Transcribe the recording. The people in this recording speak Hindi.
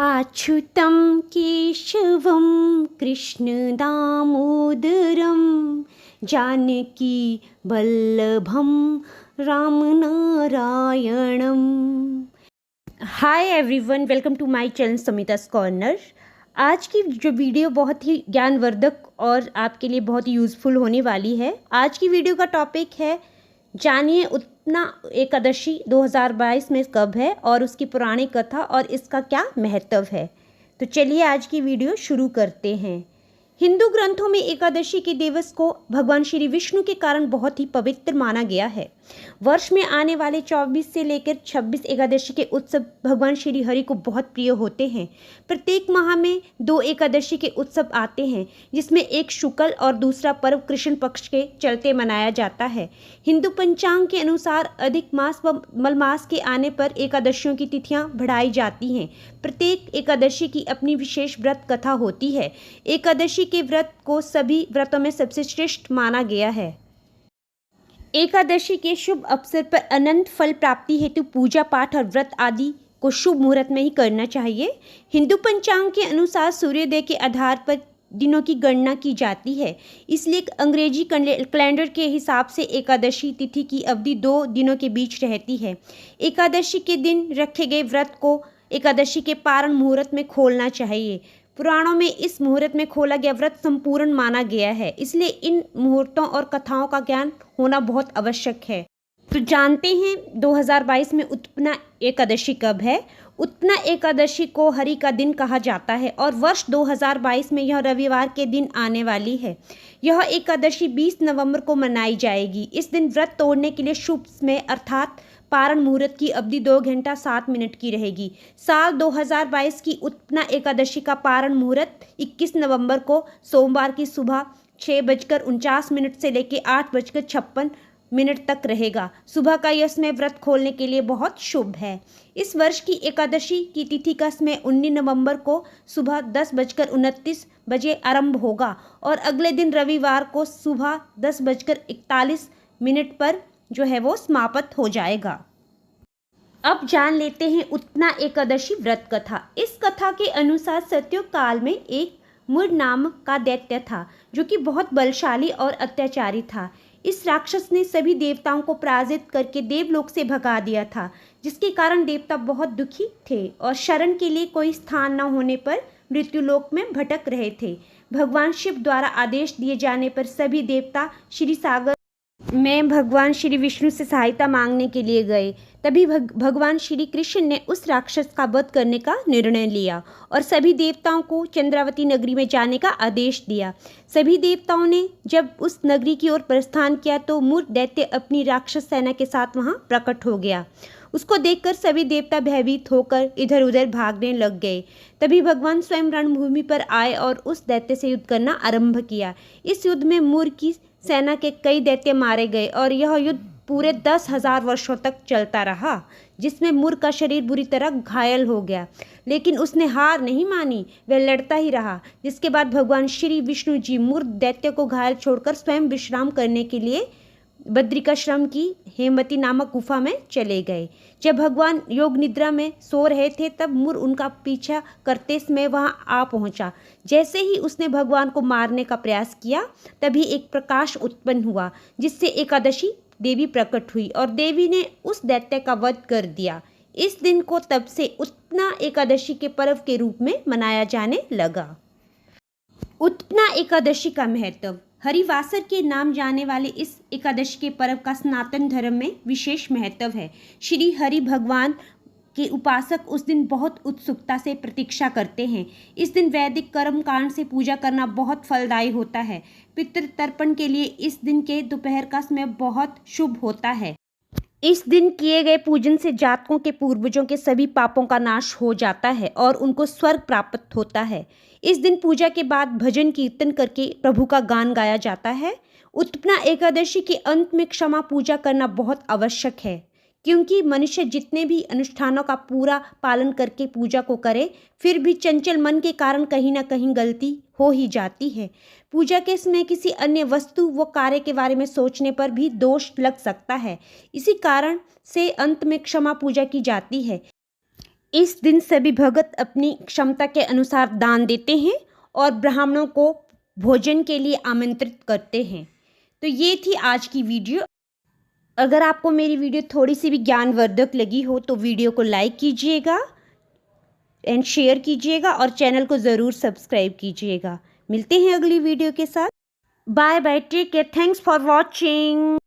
अच्युतं केशवं कृष्णदामोदरं जानकी वल्लभं रामनारायणम। Hi everyone, welcome to my channel Samita's corner. आज की जो वीडियो बहुत ही ज्ञानवर्धक और आपके लिए बहुत ही यूज़फुल होने वाली है। आज की वीडियो का टॉपिक है, जानिए उत्पन्ना एकादशी 2022 में कब है और उसकी पौराणिक कथा और इसका क्या महत्व है। तो चलिए आज की वीडियो शुरू करते हैं। हिंदू ग्रंथों में एकादशी के दिवस को भगवान श्री विष्णु के कारण बहुत ही पवित्र माना गया है। वर्ष में आने वाले 24 से लेकर 26 एकादशी के उत्सव भगवान श्री हरि को बहुत प्रिय होते हैं। प्रत्येक माह में 2 एकादशी के उत्सव आते हैं, जिसमें एक शुक्ल और दूसरा पर्व कृष्ण पक्ष के चलते मनाया जाता है। हिंदू पंचांग के अनुसार अधिक मास व मलमास के आने पर एकादशियों की तिथियां बढ़ाई जाती हैं। प्रत्येक एकादशी की अपनी विशेष व्रत कथा होती है। एकादशी के व्रत को सभी व्रतों में सबसे श्रेष्ठ माना गया है। एकादशी के शुभ अवसर पर अनंत फल प्राप्ति हेतु पूजा पाठ और व्रत आदि को शुभ मुहूर्त में ही करना चाहिए। हिंदू पंचांग के अनुसार सूर्योदय के आधार पर दिनों की गणना की जाती है, इसलिए अंग्रेजी कैलेंडर के हिसाब से एकादशी तिथि की अवधि 2 दिनों के बीच रहती है। एकादशी के दिन रखे गए व्रत को एकादशी के पारण मुहूर्त में खोलना चाहिए। पुराणों में इस मुहूर्त में खोला गया व्रत संपूर्ण माना गया है, इसलिए इन मुहूर्तों और कथाओं का ज्ञान होना बहुत आवश्यक है। तो जानते हैं 2022 में उत्पन्ना एकादशी कब है। उत्पन्ना एकादशी को हरि का दिन कहा जाता है और वर्ष 2022 में यह रविवार के दिन आने वाली है। यह एकादशी 20 नवंबर को मनाई जाएगी। इस दिन व्रत तोड़ने के लिए शुभ समय अर्थात पारण मुहूर्त की अवधि 2 घंटा 7 मिनट की रहेगी। साल 2022 की उत्पन्ना एकादशी का पारण मुहूर्त 21 नवंबर को सोमवार की सुबह 6:49 से लेकर 8:56 तक रहेगा। सुबह का यह समय व्रत खोलने के लिए बहुत शुभ है। इस वर्ष की एकादशी की तिथि का समय 19 नवंबर को सुबह 10:29 आरंभ होगा और अगले दिन रविवार को सुबह 10:41 पर जो है वो समाप्त हो जाएगा। अब जान लेते हैं उत्पन्ना एकादशी व्रत कथा। इस कथा के अनुसार सतयुग काल में एक मुर नामक का दैत्य था, जो कि बहुत बलशाली और अत्याचारी था। इस राक्षस ने सभी देवताओं को पराजित करके देवलोक से भगा दिया था, जिसके कारण देवता बहुत दुखी थे और शरण के लिए कोई स्थान न होने पर मृत्युलोक में भटक रहे थे। भगवान शिव द्वारा आदेश दिए जाने पर सभी देवता क्षीर सागर में भगवान श्री विष्णु से सहायता मांगने के लिए गए। तभी भगवान श्री कृष्ण ने उस राक्षस का वध करने का निर्णय लिया और सभी देवताओं को चंद्रावती नगरी में जाने का आदेश दिया। सभी देवताओं ने जब उस नगरी की ओर प्रस्थान किया तो मूर्ख दैत्य अपनी राक्षस सेना के साथ वहां प्रकट हो गया। उसको देखकर सभी देवता भयभीत होकर इधर उधर भागने लग गए। तभी भगवान स्वयं रणभूमि पर आए और उस दैत्य से युद्ध करना आरंभ किया। इस युद्ध में मूर्ख की सेना के कई दैत्य मारे गए और यह युद्ध पूरे 10,000 वर्षों तक चलता रहा, जिसमें मूर्ख का शरीर बुरी तरह घायल हो गया, लेकिन उसने हार नहीं मानी, वह लड़ता ही रहा। जिसके बाद भगवान श्री विष्णु जी मूर्ख दैत्य को घायल छोड़कर स्वयं विश्राम करने के लिए बद्रिकाश्रम की हेमवती नामक गुफा में चले गए। जब भगवान योग निद्रा में सो रहे थे तब मूर उनका पीछा करते समय वहां आ पहुंचा। जैसे ही उसने भगवान को मारने का प्रयास किया, तभी एक प्रकाश उत्पन्न हुआ, जिससे एकादशी देवी प्रकट हुई और देवी ने उस दैत्य का वध कर दिया। इस दिन को तब से उत्पन्ना एकादशी के पर्व के रूप में मनाया जाने लगा। उत्पन्ना एकादशी का महत्व। हरिवासर के नाम जाने वाले इस एकादशी के पर्व का सनातन धर्म में विशेष महत्व है। श्री हरि भगवान के उपासक उस दिन बहुत उत्सुकता से प्रतीक्षा करते हैं। इस दिन वैदिक कर्म कांड से पूजा करना बहुत फलदायी होता है। पितृ तर्पण के लिए इस दिन के दोपहर का समय बहुत शुभ होता है। इस दिन किए गए पूजन से जातकों के पूर्वजों के सभी पापों का नाश हो जाता है और उनको स्वर्ग प्राप्त होता है। इस दिन पूजा के बाद भजन कीर्तन करके प्रभु का गान गाया जाता है। उत्पन्ना एकादशी के अंत में क्षमा पूजा करना बहुत आवश्यक है, क्योंकि मनुष्य जितने भी अनुष्ठानों का पूरा पालन करके पूजा को करे, फिर भी चंचल मन के कारण कहीं ना कहीं गलती हो ही जाती है। पूजा के समय किसी अन्य वस्तु व कार्य के बारे में सोचने पर भी दोष लग सकता है। इसी कारण से अंत में क्षमा पूजा की जाती है। इस दिन सभी भगत अपनी क्षमता के अनुसार दान देते हैं और ब्राह्मणों को भोजन के लिए आमंत्रित करते हैं। तो ये थी आज की वीडियो। अगर आपको मेरी वीडियो थोड़ी सी भी ज्ञानवर्धक लगी हो तो वीडियो को लाइक कीजिएगा एंड शेयर कीजिएगा और चैनल को ज़रूर सब्सक्राइब कीजिएगा। मिलते हैं अगली वीडियो के साथ। Bye bye, take care, thanks for watching.